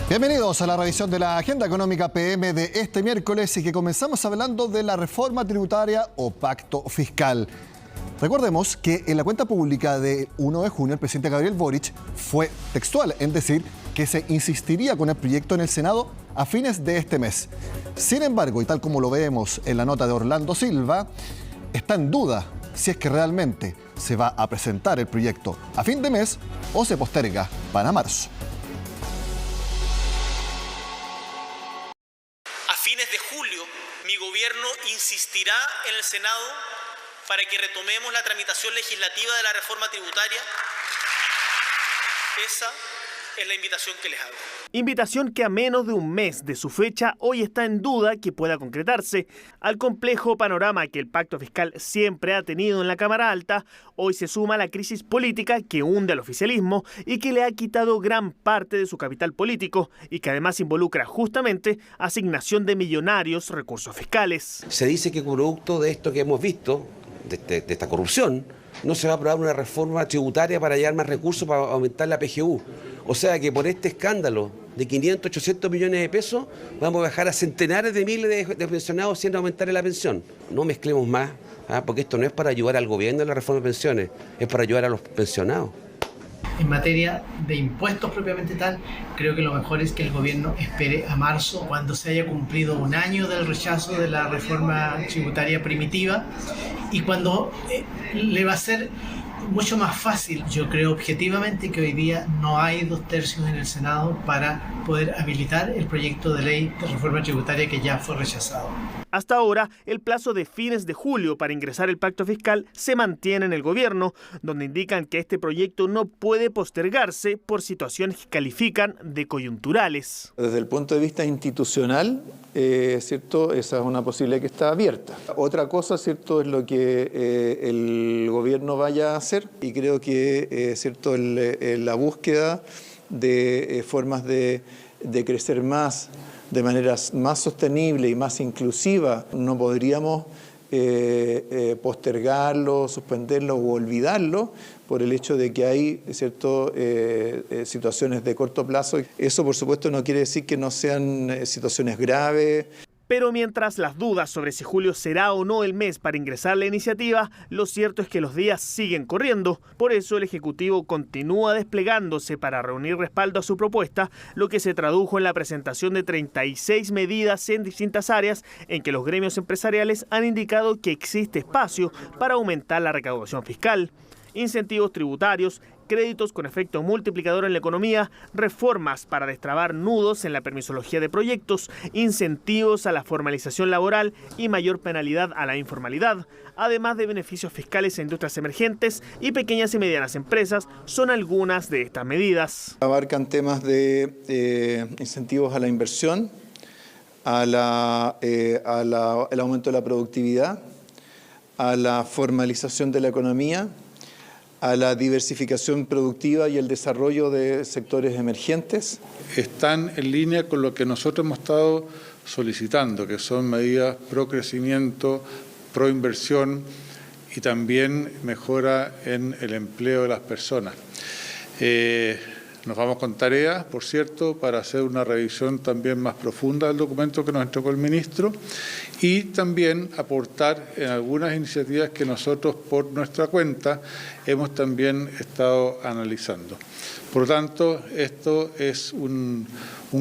Bienvenidos a la revisión de la Agenda Económica PM de este miércoles y que comenzamos hablando de la reforma tributaria o pacto fiscal. Recordemos que en la cuenta pública de 1 de junio el presidente Gabriel Boric fue textual en decir que se insistiría con el proyecto en el Senado a fines de este mes. Sin embargo, y tal como lo vemos en la nota de Orlando Silva, está en duda si es que realmente se va a presentar el proyecto a fin de mes o se posterga para marzo. Mi gobierno insistirá en el Senado para que retomemos la tramitación legislativa de la reforma tributaria. Esa es la invitación que les hago. Invitación que a menos de un mes de su fecha hoy está en duda que pueda concretarse. Al complejo panorama que el pacto fiscal siempre ha tenido en la Cámara Alta, hoy se suma la crisis política que hunde al oficialismo y que le ha quitado gran parte de su capital político y que además involucra justamente asignación de millonarios recursos fiscales. Se dice que producto de esto que hemos visto, de esta corrupción, no se va a aprobar una reforma tributaria para hallar más recursos para aumentar la PGU. O sea que por este escándalo de 500, 800 millones de pesos vamos a bajar a centenares de miles de pensionados sin aumentar la pensión. No mezclemos más, porque esto no es para ayudar al gobierno en la reforma de pensiones, es para ayudar a los pensionados. En materia de impuestos propiamente tal, creo que lo mejor es que el gobierno espere a marzo, cuando se haya cumplido un año del rechazo de la reforma tributaria primitiva y cuando le va a ser mucho más fácil. Yo creo objetivamente que hoy día no hay 2/3 en el Senado para poder habilitar el proyecto de ley de reforma tributaria que ya fue rechazado. Hasta ahora, el plazo de fines de julio para ingresar el pacto fiscal se mantiene en el gobierno, donde indican que este proyecto no puede postergarse por situaciones que califican de coyunturales. Desde el punto de vista institucional, ¿cierto? Esa es una posibilidad que está abierta. Otra cosa, ¿cierto?, es lo que el gobierno vaya a hacer y creo que, ¿cierto?, la búsqueda de formas de crecer más, de manera más sostenible y más inclusiva, no podríamos postergarlo, suspenderlo o olvidarlo por el hecho de que hay, ¿cierto?, situaciones de corto plazo. Eso, por supuesto, no quiere decir que no sean situaciones graves. Pero mientras las dudas sobre si julio será o no el mes para ingresar la iniciativa, lo cierto es que los días siguen corriendo. Por eso el Ejecutivo continúa desplegándose para reunir respaldo a su propuesta, lo que se tradujo en la presentación de 36 medidas en distintas áreas en que los gremios empresariales han indicado que existe espacio para aumentar la recaudación fiscal. Incentivos tributarios, créditos con efecto multiplicador en la economía, reformas para destrabar nudos en la permisología de proyectos, incentivos a la formalización laboral y mayor penalidad a la informalidad, además de beneficios fiscales a industrias emergentes y pequeñas y medianas empresas, son algunas de estas medidas. Abarcan temas de incentivos a la inversión, el aumento de la productividad, a la formalización de la economía, a la diversificación productiva y el desarrollo de sectores emergentes. Están en línea con lo que nosotros hemos estado solicitando, que son medidas pro crecimiento, pro inversión y también mejora en el empleo de las personas. Nos vamos con tareas, por cierto, para hacer una revisión también más profunda del documento que nos entregó el ministro y también aportar en algunas iniciativas que nosotros por nuestra cuenta hemos también estado analizando. Por lo tanto, esto es un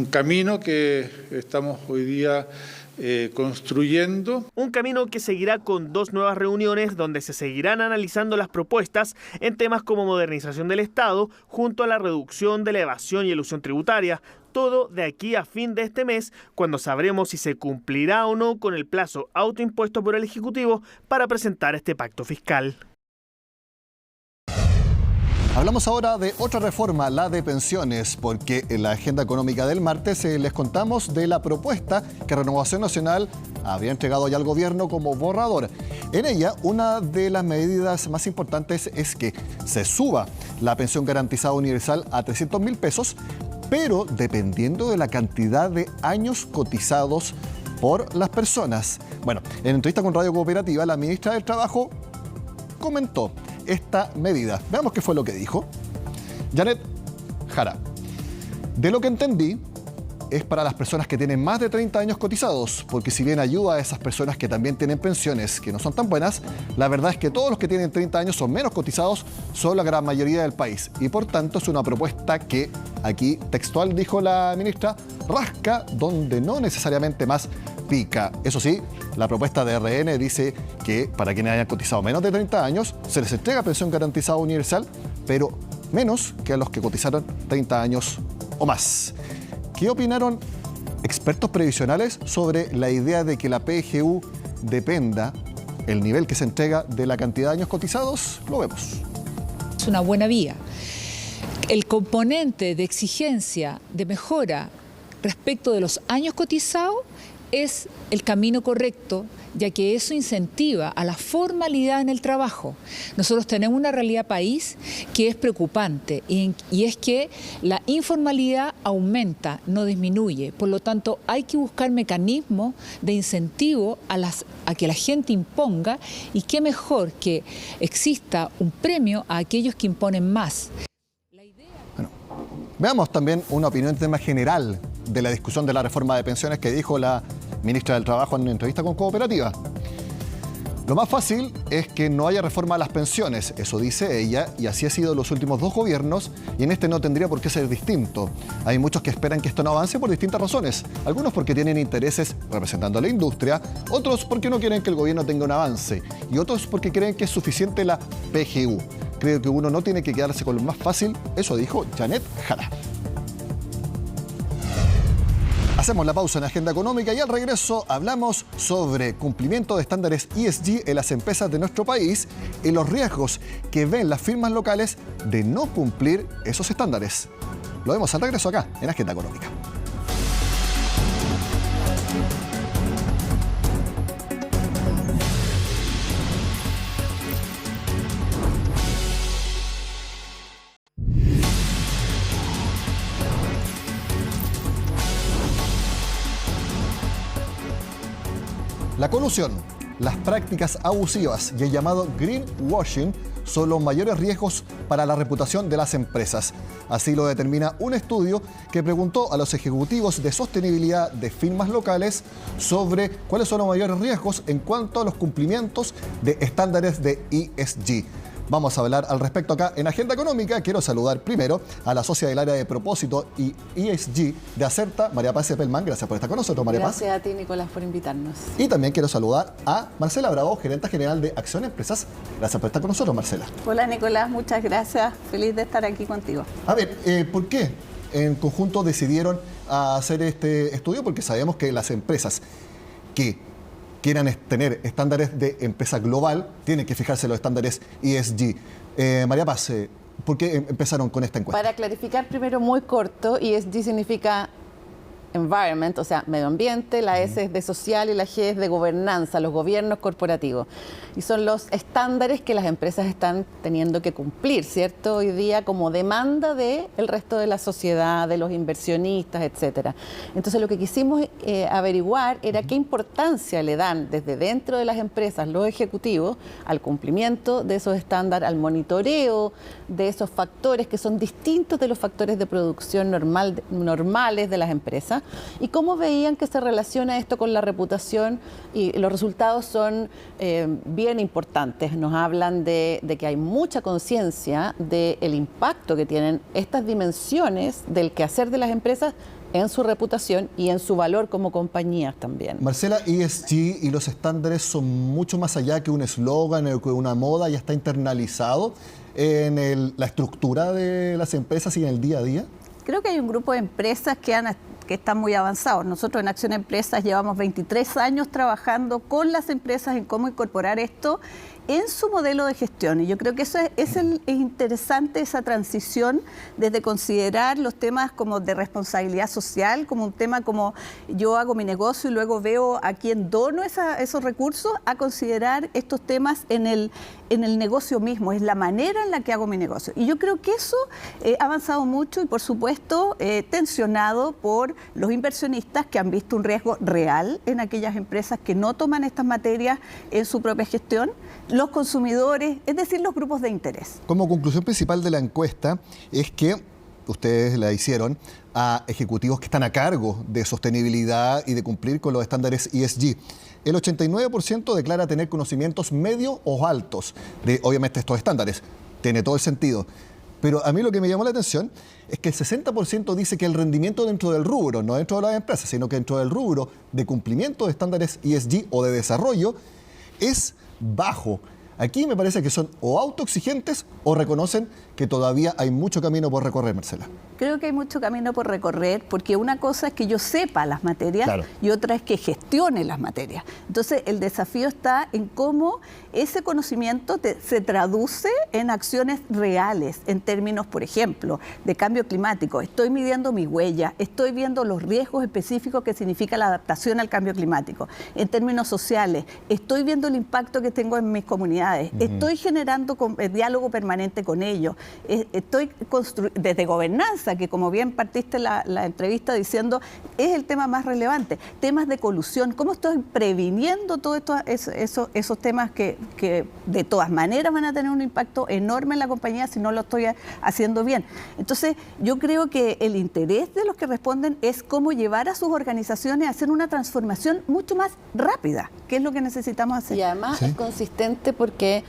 camino que estamos hoy día construyendo. Un camino que seguirá con 2 nuevas reuniones donde se seguirán analizando las propuestas en temas como modernización del Estado junto a la reducción de la evasión y elusión tributaria. Todo de aquí a fin de este mes, cuando sabremos si se cumplirá o no con el plazo autoimpuesto por el Ejecutivo para presentar este pacto fiscal. Hablamos ahora de otra reforma, la de pensiones, porque en la agenda económica del martes les contamos de la propuesta que Renovación Nacional habría entregado ya al gobierno como borrador. En ella, una de las medidas más importantes es que se suba la pensión garantizada universal a 300.000 pesos, pero dependiendo de la cantidad de años cotizados por las personas. Bueno, en entrevista con Radio Cooperativa, la ministra del Trabajo comentó esta medida. Veamos qué fue lo que dijo. Janet Jara: de lo que entendí, es para las personas que tienen más de 30 años cotizados, porque si bien ayuda a esas personas que también tienen pensiones que no son tan buenas, la verdad es que todos los que tienen 30 años o menos cotizados son la gran mayoría del país. Y por tanto es una propuesta que, aquí textual dijo la ministra, rasca donde no necesariamente más pica. Eso sí, la propuesta de RN dice que para quienes hayan cotizado menos de 30 años se les entrega pensión garantizada universal, pero menos que a los que cotizaron 30 años o más. ¿Qué opinaron expertos previsionales sobre la idea de que la PGU dependa el nivel que se entrega de la cantidad de años cotizados? Lo vemos. Es una buena vía. El componente de exigencia, de mejora respecto de los años cotizados es el camino correcto, ya que eso incentiva a la formalidad en el trabajo. Nosotros tenemos una realidad país que es preocupante y es que la informalidad aumenta, no disminuye. Por lo tanto, hay que buscar mecanismos de incentivo a que la gente imponga, y qué mejor que exista un premio a aquellos que imponen más. Bueno, veamos también una opinión en tema general de la discusión de la reforma de pensiones que dijo la ministra del Trabajo en una entrevista con Cooperativa. Lo más fácil es que no haya reforma a las pensiones, eso dice ella, y así ha sido en los últimos 2 gobiernos, y en este no tendría por qué ser distinto. Hay muchos que esperan que esto no avance por distintas razones, algunos porque tienen intereses representando a la industria, otros porque no quieren que el gobierno tenga un avance, y otros porque creen que es suficiente la PGU. Creo que uno no tiene que quedarse con lo más fácil, eso dijo Janet Jara. Hacemos la pausa en Agenda Económica y al regreso hablamos sobre cumplimiento de estándares ESG en las empresas de nuestro país y los riesgos que ven las firmas locales de no cumplir esos estándares. Lo vemos al regreso acá en Agenda Económica. La colusión, las prácticas abusivas y el llamado greenwashing son los mayores riesgos para la reputación de las empresas. Así lo determina un estudio que preguntó a los ejecutivos de sostenibilidad de firmas locales sobre cuáles son los mayores riesgos en cuanto a los cumplimientos de estándares de ESG. Vamos a hablar al respecto acá en Agenda Económica. Quiero saludar primero a la socia del área de propósito y ESG de Acerta, María Paz Cepelman. Gracias por estar con nosotros, María Paz. Gracias a ti, Nicolás, por invitarnos. Y también quiero saludar a Marcela Bravo, gerente general de Acción Empresas. Gracias por estar con nosotros, Marcela. Hola, Nicolás, muchas gracias. Feliz de estar aquí contigo. A ver, ¿por qué en conjunto decidieron hacer este estudio? Porque sabemos que las empresas que quieran tener estándares de empresa global, tienen que fijarse los estándares ESG. María Paz, ¿por qué empezaron con esta encuesta? Para clarificar primero, muy corto, ESG significa environment, o sea, medio ambiente, la S es de social y la G es de gobernanza, los gobiernos corporativos. Y son los estándares que las empresas están teniendo que cumplir, ¿cierto? Hoy día como demanda del resto de la sociedad, de los inversionistas, etcétera. Entonces lo que quisimos averiguar era qué importancia le dan desde dentro de las empresas los ejecutivos al cumplimiento de esos estándares, al monitoreo de esos factores que son distintos de los factores de producción normales de las empresas, y cómo veían que se relaciona esto con la reputación, y los resultados son bien importantes. Nos hablan de que hay mucha conciencia del impacto que tienen estas dimensiones del quehacer de las empresas en su reputación y en su valor como compañías también. Marcela, ESG y los estándares son mucho más allá que un eslogan o que una moda, ya está internalizado en la estructura de las empresas y en el día a día. Creo que hay un grupo de empresas que están muy avanzados. Nosotros en Acción Empresas llevamos 23 años trabajando con las empresas en cómo incorporar esto en su modelo de gestión. Y yo creo que eso es interesante, esa transición desde considerar los temas como de responsabilidad social, como un tema como yo hago mi negocio y luego veo a quién dono esos recursos, a considerar estos temas en el negocio mismo, es la manera en la que hago mi negocio. Y yo creo que eso ha avanzado mucho y por supuesto tensionado por los inversionistas que han visto un riesgo real en aquellas empresas que no toman estas materias en su propia gestión, los consumidores, es decir, los grupos de interés. Como conclusión principal de la encuesta es que ustedes la hicieron a ejecutivos que están a cargo de sostenibilidad y de cumplir con los estándares ESG. El 89% declara tener conocimientos medios o altos de, obviamente, estos estándares. Tiene todo el sentido. Pero a mí lo que me llamó la atención es que el 60% dice que el rendimiento dentro del rubro, no dentro de las empresas, sino que dentro del rubro de cumplimiento de estándares ESG o de desarrollo, es bajo. Aquí me parece que son o autoexigentes o reconocen que todavía hay mucho camino por recorrer, Marcela. Creo que hay mucho camino por recorrer, porque una cosa es que yo sepa las materias, claro, y otra es que gestione las materias. Entonces, el desafío está en cómo ese conocimiento se traduce en acciones reales, en términos, por ejemplo, de cambio climático. Estoy midiendo mi huella, estoy viendo los riesgos específicos que significa la adaptación al cambio climático. En términos sociales, estoy viendo el impacto que tengo en mis comunidades, estoy generando diálogo permanente con ellos, estoy desde gobernanza, que como bien partiste la entrevista diciendo, es el tema más relevante. Temas de colusión, ¿cómo estoy previniendo todos esos temas que de todas maneras van a tener un impacto enorme en la compañía si no lo estoy haciendo bien? Entonces, yo creo que el interés de los que responden es cómo llevar a sus organizaciones a hacer una transformación mucho más rápida, que es lo que necesitamos hacer. Y además es consistente porque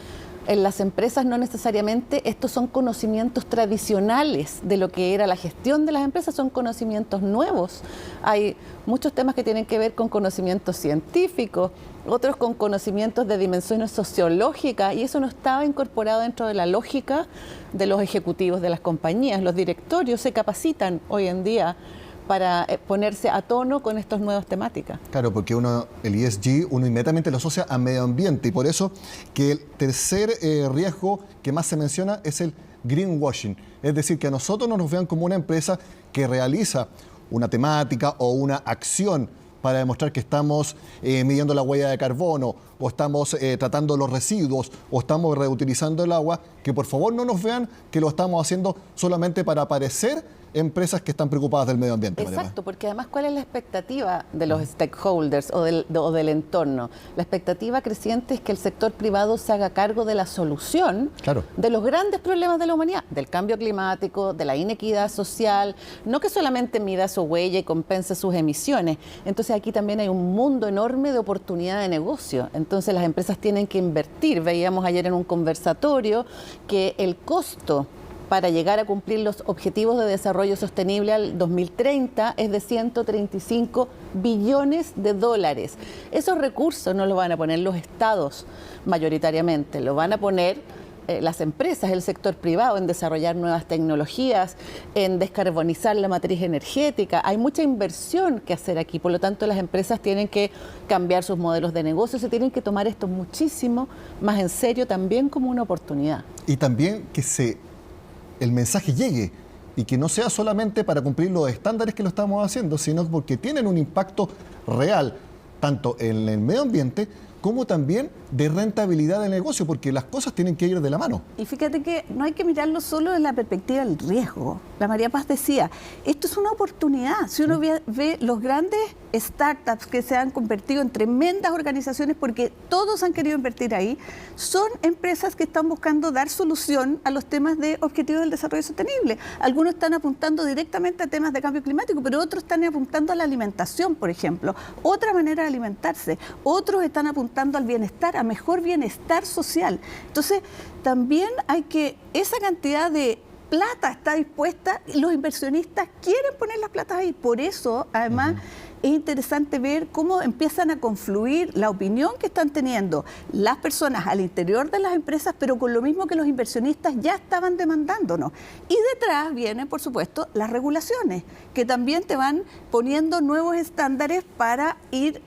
en las empresas no necesariamente estos son conocimientos tradicionales de lo que era la gestión de las empresas, son conocimientos nuevos. Hay muchos temas que tienen que ver con conocimientos científicos, otros con conocimientos de dimensiones sociológicas, y eso no estaba incorporado dentro de la lógica de los ejecutivos de las compañías. Los directorios se capacitan hoy en día para ponerse a tono con estas nuevas temáticas. Claro, porque el ESG uno inmediatamente lo asocia a medio ambiente, y por eso que el tercer riesgo que más se menciona es el greenwashing. Es decir, que a nosotros no nos vean como una empresa que realiza una temática o una acción para demostrar que estamos midiendo la huella de carbono, o estamos tratando los residuos, o estamos reutilizando el agua, que por favor no nos vean que lo estamos haciendo solamente para parecer empresas que están preocupadas del medio ambiente. Exacto, porque además, ¿cuál es la expectativa de los stakeholders o del entorno? La expectativa creciente es que el sector privado se haga cargo de la solución, claro, de los grandes problemas de la humanidad, del cambio climático, de la inequidad social, no que solamente mida su huella y compense sus emisiones. Entonces aquí también hay un mundo enorme de oportunidad de negocio. Entonces las empresas tienen que invertir. Veíamos ayer en un conversatorio que el costo para llegar a cumplir los objetivos de desarrollo sostenible al 2030 es de 135 billones de dólares. Esos recursos no los van a poner los estados mayoritariamente, lo van a poner las empresas, el sector privado, en desarrollar nuevas tecnologías, en descarbonizar la matriz energética. Hay mucha inversión que hacer aquí, por lo tanto las empresas tienen que cambiar sus modelos de negocio, se tienen que tomar esto muchísimo más en serio, también como una oportunidad. Y también que el mensaje llegue y que no sea solamente para cumplir los estándares que lo estamos haciendo, sino porque tienen un impacto real, tanto en el medio ambiente como también de rentabilidad del negocio, porque las cosas tienen que ir de la mano. Y fíjate que no hay que mirarlo solo desde la perspectiva del riesgo. La María Paz decía, esto es una oportunidad. Si uno ve los grandes startups que se han convertido en tremendas organizaciones porque todos han querido invertir ahí, son empresas que están buscando dar solución a los temas de objetivos del desarrollo sostenible. Algunos están apuntando directamente a temas de cambio climático, pero otros están apuntando a la alimentación, por ejemplo, otra manera de alimentarse. Otros están apuntando al bienestar, a mejor bienestar social. Entonces, también hay que, esa cantidad de plata está dispuesta, los inversionistas quieren poner las platas ahí. Por eso, además, es interesante ver cómo empiezan a confluir la opinión que están teniendo las personas al interior de las empresas, pero con lo mismo que los inversionistas ya estaban demandándonos. Y detrás vienen, por supuesto, las regulaciones, que también te van poniendo nuevos estándares para ir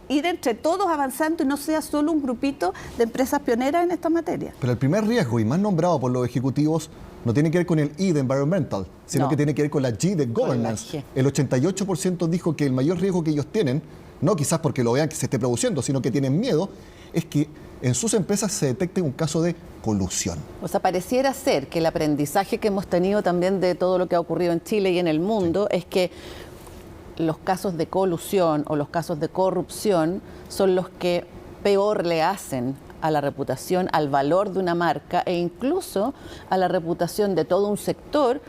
entre todos avanzando y no sea solo un grupito de empresas pioneras en esta materia. Pero el primer riesgo, y más nombrado por los ejecutivos, no tiene que ver con el E de environmental, sino que tiene que ver con la G de governance. El 88% dijo que el mayor riesgo que ellos tienen, no quizás porque lo vean que se esté produciendo, sino que tienen miedo, es que en sus empresas se detecte un caso de colusión. O sea, pareciera ser que el aprendizaje que hemos tenido también de todo lo que ha ocurrido en Chile y en el mundo es que los casos de colusión o los casos de corrupción son los que peor le hacen a la reputación, al valor de una marca e incluso a la reputación de todo un sector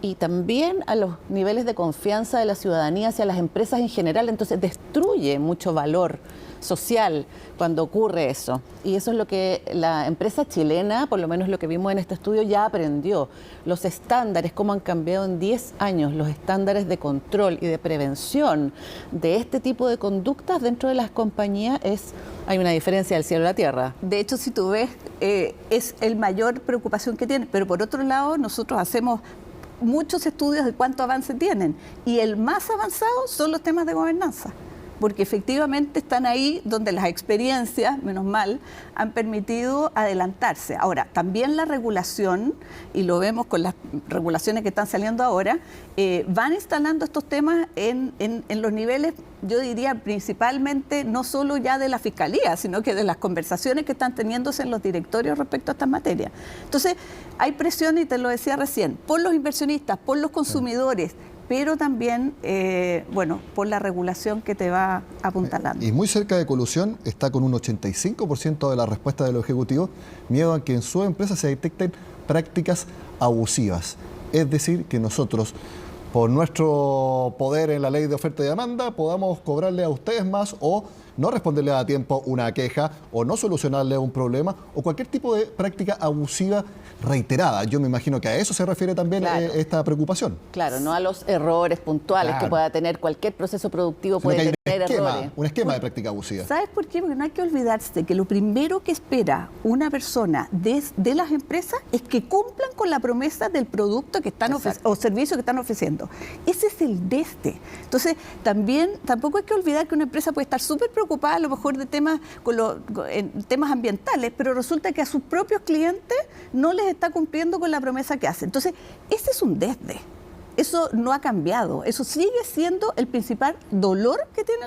y también a los niveles de confianza de la ciudadanía hacia las empresas en general. Entonces destruye mucho valor social cuando ocurre eso. Y eso es lo que la empresa chilena, por lo menos lo que vimos en este estudio, ya aprendió. Los estándares, cómo han cambiado en 10 años, los estándares de control y de prevención de este tipo de conductas dentro de las compañías, hay una diferencia del cielo a la tierra. De hecho, si tú ves, es el mayor preocupación que tiene. Pero por otro lado, nosotros hacemos muchos estudios de cuánto avance tienen. Y el más avanzado son los temas de gobernanza, porque efectivamente están ahí donde las experiencias, menos mal, han permitido adelantarse. Ahora, también la regulación, y lo vemos con las regulaciones que están saliendo ahora, van instalando estos temas en los niveles, yo diría principalmente, no solo ya de la Fiscalía, sino que de las conversaciones que están teniéndose en los directorios respecto a estas materias. Entonces, hay presión, y te lo decía recién, por los inversionistas, por los consumidores, pero también, por la regulación que te va apuntalando. Y muy cerca de colusión está con un 85% de la respuesta de los ejecutivos, miedo a que en su empresa se detecten prácticas abusivas. Es decir, que nosotros, por nuestro poder en la ley de oferta y demanda, podamos cobrarle a ustedes más o no responderle a tiempo una queja o no solucionarle un problema o cualquier tipo de práctica abusiva reiterada. Yo me imagino que a eso se refiere también esta preocupación. Claro, no a los errores puntuales que pueda tener cualquier proceso productivo, puede tener errores. Un esquema de práctica abusiva. ¿Sabes por qué? Porque no hay que olvidarse que lo primero que espera una persona de las empresas es que cumplan con la promesa del producto que están o servicio que están ofreciendo. Ese es el desde. Entonces, tampoco hay que olvidar que una empresa puede estar súper preocupada a lo mejor de temas en temas ambientales, pero resulta que a sus propios clientes no les está cumpliendo con la promesa que hace. Entonces, ese es un desde. Eso no ha cambiado. Eso sigue siendo el principal dolor que tiene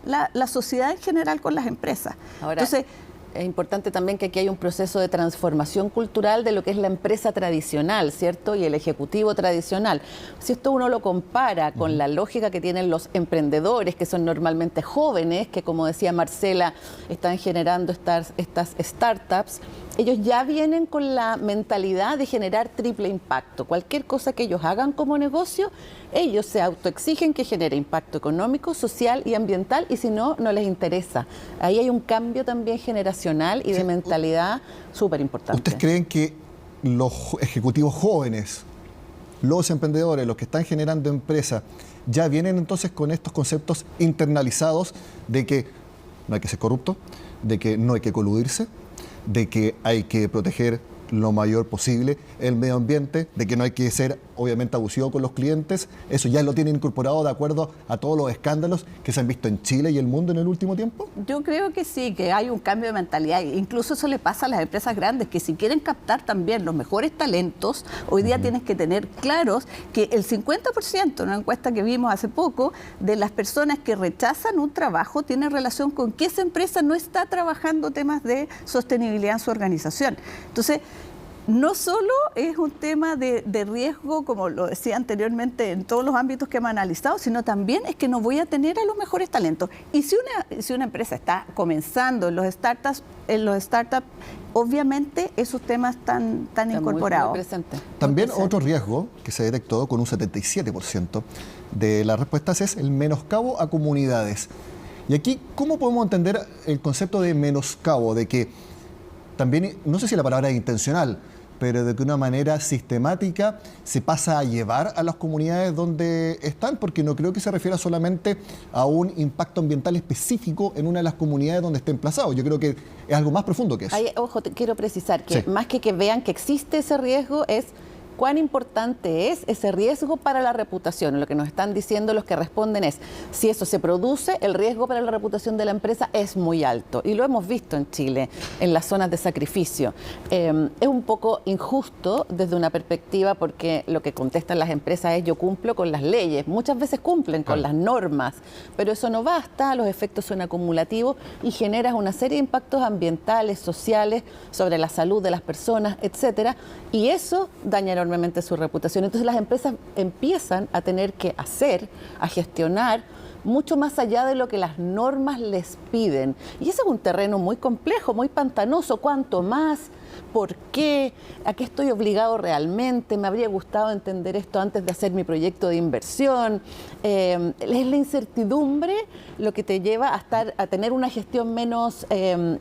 la sociedad en general con las empresas. Ahora, entonces, es importante también que aquí hay un proceso de transformación cultural de lo que es la empresa tradicional, ¿cierto? Y el ejecutivo tradicional. Si esto uno lo compara con la lógica que tienen los emprendedores, que son normalmente jóvenes, que como decía Marcela, están generando estas startups, ellos ya vienen con la mentalidad de generar triple impacto. Cualquier cosa que ellos hagan como negocio, ellos se autoexigen que genere impacto económico, social y ambiental, y si no, no les interesa. Ahí hay un cambio también generacional y de mentalidad súper importante. ¿Ustedes creen que los ejecutivos jóvenes, los emprendedores, los que están generando empresas, ya vienen entonces con estos conceptos internalizados de que no hay que ser corrupto, de que no hay que coludirse, de que hay que proteger lo mayor posible el medio ambiente, de que no hay que ser obviamente abusivo con los clientes? ¿Eso ya lo tienen incorporado de acuerdo a todos los escándalos que se han visto en Chile y el mundo en el último tiempo? Yo creo que sí, que hay un cambio de mentalidad. Incluso eso le pasa a las empresas grandes, que si quieren captar también los mejores talentos, hoy día tienes que tener claros que el 50%, una encuesta que vimos hace poco, de las personas que rechazan un trabajo tiene relación con que esa empresa no está trabajando temas de sostenibilidad en su organización. Entonces, no solo es un tema de riesgo, como lo decía anteriormente, en todos los ámbitos que hemos analizado, sino también es que no voy a tener a los mejores talentos. Y si una empresa está comenzando en los startups, obviamente esos temas están incorporados. Muy presente. También otro riesgo que se detectó con un 77% de las respuestas es el menoscabo a comunidades. Y aquí, ¿cómo podemos entender el concepto de menoscabo? De que también, no sé si la palabra es intencional, pero de que una manera sistemática se pasa a llevar a las comunidades donde están, porque no creo que se refiera solamente a un impacto ambiental específico en una de las comunidades donde esté emplazado. Yo creo que es algo más profundo que eso. Ojo, quiero precisar que más que vean que existe ese riesgo, es cuán importante es ese riesgo para la reputación. Lo que nos están diciendo los que responden es, si eso se produce, el riesgo para la reputación de la empresa es muy alto. Y lo hemos visto en Chile, en las zonas de sacrificio. Es un poco injusto desde una perspectiva, porque lo que contestan las empresas es: yo cumplo con las leyes. Muchas veces cumplen con las normas, pero eso no basta, los efectos son acumulativos y generas una serie de impactos ambientales, sociales, sobre la salud de las personas, etcétera, y eso daña enormemente su reputación. Entonces las empresas empiezan a tener que a gestionar mucho más allá de lo que las normas les piden. Y ese es un terreno muy complejo, muy pantanoso. ¿Cuánto más? ¿Por qué? ¿A qué estoy obligado realmente? ¿Me habría gustado entender esto antes de hacer mi proyecto de inversión? Es la incertidumbre lo que te lleva a tener una gestión menos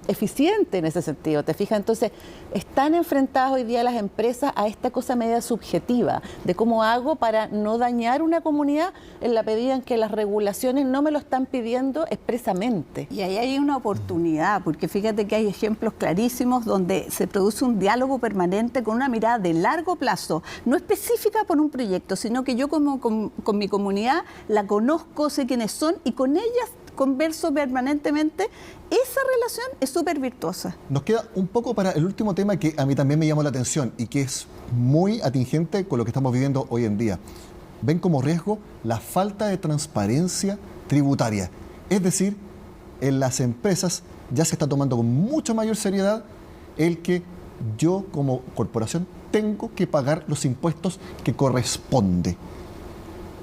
eficiente en ese sentido, ¿te fijas? Entonces, están enfrentadas hoy día las empresas a esta cosa media subjetiva de cómo hago para no dañar una comunidad en la medida en que las regulaciones no me lo están pidiendo expresamente. Y ahí hay una oportunidad, porque fíjate que hay ejemplos clarísimos donde se produce un diálogo permanente con una mirada de largo plazo, no específica por un proyecto, sino que yo con mi comunidad la conozco, sé quiénes son y con ellas converso permanentemente. Esa relación es súper virtuosa. Nos queda un poco para el último tema que a mí también me llamó la atención y que es muy atingente con lo que estamos viviendo hoy en día. Ven como riesgo la falta de transparencia tributaria. Es decir, en las empresas ya se está tomando con mucha mayor seriedad el que yo como corporación tengo que pagar los impuestos que corresponde.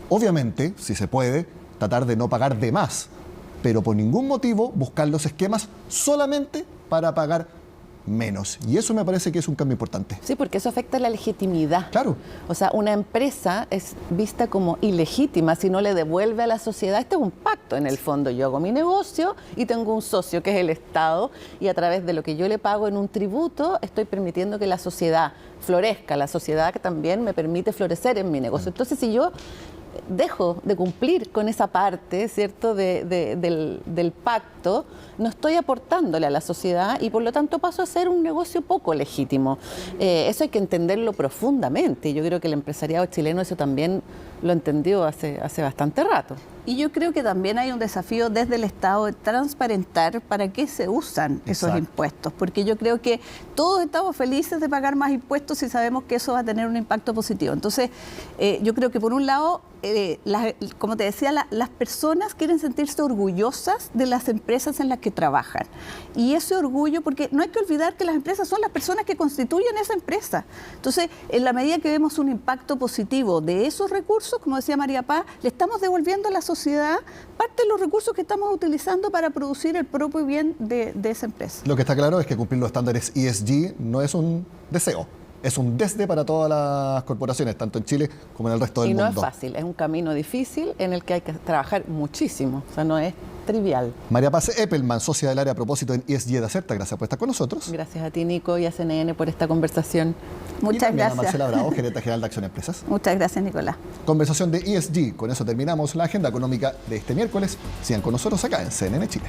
Obviamente, si se puede, tratar de no pagar de más, pero por ningún motivo buscar los esquemas solamente para pagar menos. Y eso me parece que es un cambio importante. Sí, porque eso afecta la legitimidad. Claro. O sea, una empresa es vista como ilegítima si no le devuelve a la sociedad. Este es un pacto, en el fondo. Yo hago mi negocio y tengo un socio que es el Estado y a través de lo que yo le pago en un tributo estoy permitiendo que la sociedad florezca. La sociedad que también me permite florecer en mi negocio. Entonces, si yo dejo de cumplir con esa parte, ¿cierto?, del pacto, no estoy aportándole a la sociedad y por lo tanto paso a ser un negocio poco legítimo. Eso hay que entenderlo profundamente y yo creo que el empresariado chileno eso también lo entendió hace bastante rato. Y yo creo que también hay un desafío desde el Estado de transparentar para qué se usan esos impuestos, porque yo creo que todos estamos felices de pagar más impuestos y sabemos que eso va a tener un impacto positivo. Entonces, yo creo que por un lado, como te decía, las personas quieren sentirse orgullosas de las empresas en las que trabajan. Y ese orgullo, porque no hay que olvidar que las empresas son las personas que constituyen esa empresa. Entonces, en la medida que vemos un impacto positivo de esos recursos, como decía María Paz, le estamos devolviendo a la sociedad parte de los recursos que estamos utilizando para producir el propio bien de esa empresa. Lo que está claro es que cumplir los estándares ESG no es un deseo, es un desde para todas las corporaciones, tanto en Chile como en el resto del mundo. Y no es fácil, es un camino difícil en el que hay que trabajar muchísimo, o sea, no es trivial. María Paz Eppelman, socia del área a propósito en ESG de Acerta, gracias por estar con nosotros. Gracias a ti, Nico, y a CNN por esta conversación. Muchas gracias. A Marcela Bravo, gerente general de Acción Empresas. Muchas gracias, Nicolás. Conversación de ESG. Con eso terminamos la agenda económica de este miércoles. Sigan con nosotros acá en CNN Chile.